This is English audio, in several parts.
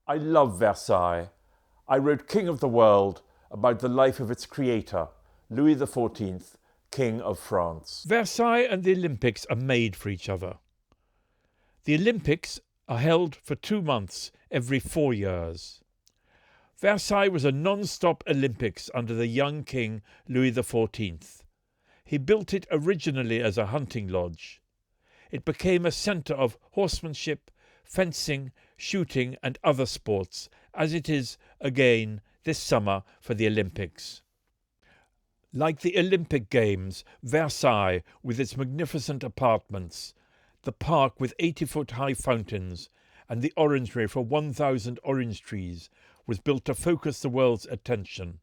I love Versailles. I wrote King of the World about the life of its creator, Louis XIV, King of France. Versailles and the Olympics are made for each other. The Olympics are held for 2 months every 4 years. Versailles was a non-stop Olympics under the young King Louis XIV. He built it originally as a hunting lodge. It became a centre of horsemanship, fencing, shooting and other sports, as it is again this summer for the Olympics. Like the Olympic Games, Versailles, with its magnificent apartments, the park with 80-foot-high fountains, and the orangery for 1,000 orange trees, was built to focus the world's attention,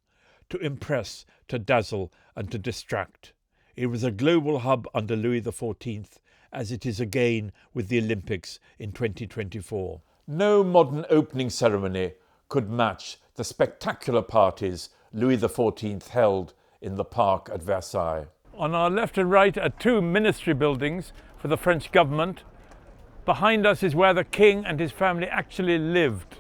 to impress, to dazzle and to distract. It was a global hub under Louis XIV, as it is again with the Olympics in 2024. No modern opening ceremony could match the spectacular parties Louis XIV held in the park at Versailles. On our left and right are 2 ministry buildings for the French government. Behind us is where the king and his family actually lived.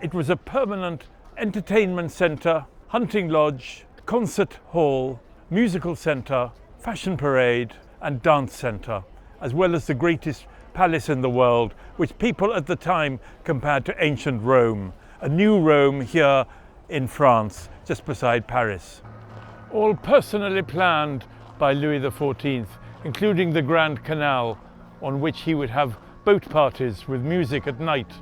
It was a permanent entertainment centre, hunting lodge, concert hall, musical centre, fashion parade and dance centre, as well as the greatest palace in the world, which people at the time compared to ancient Rome, a new Rome here in France, just beside Paris. All personally planned by Louis XIV, including the Grand Canal, on which he would have boat parties with music at night.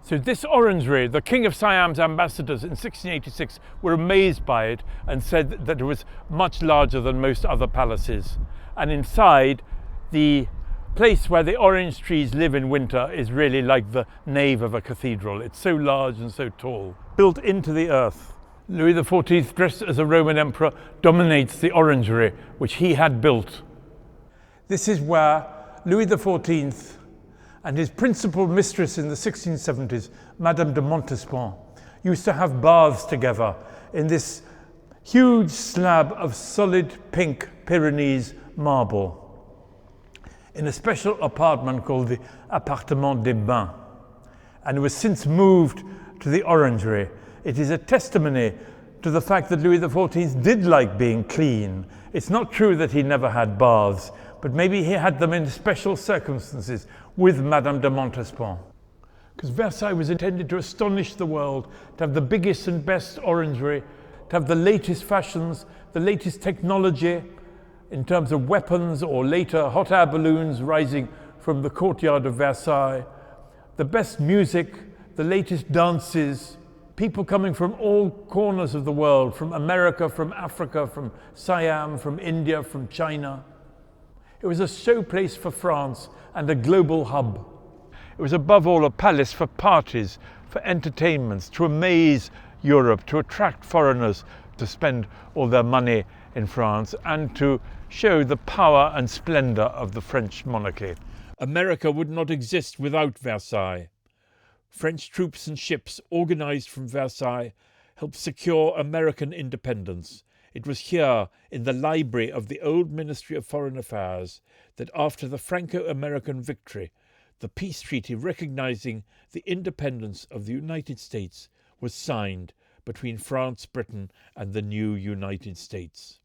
So this orangery, the King of Siam's ambassadors in 1686 were amazed by it and said that it was much larger than most other palaces. And inside, the place where the orange trees live in winter is really like the nave of a cathedral. It's so large and so tall, built into the earth. Louis XIV, dressed as a Roman emperor, dominates the orangery, which he had built. This is where Louis XIV and his principal mistress in the 1670s, Madame de Montespan, used to have baths together in this huge slab of solid pink Pyrenees marble, in a special apartment called the Appartement des Bains, and it was since moved to the orangery. It is a testimony to the fact that Louis XIV did like being clean. It's not true that he never had baths, but maybe he had them in special circumstances with Madame de Montespan. Because Versailles was intended to astonish the world, to have the biggest and best orangery, to have the latest fashions, the latest technology in terms of weapons or later hot air balloons rising from the courtyard of Versailles, the best music, the latest dances, people coming from all corners of the world, from America, from Africa, from Siam, from India, from China. It was a showplace for France and a global hub. It was above all a palace for parties, for entertainments, to amaze Europe, to attract foreigners to spend all their money in France and to show the power and splendour of the French monarchy. America would not exist without Versailles. French troops and ships organised from Versailles helped secure American independence. It was here, in the library of the old Ministry of Foreign Affairs, that after the Franco-American victory, the peace treaty recognising the independence of the United States was signed between France, Britain and the new United States.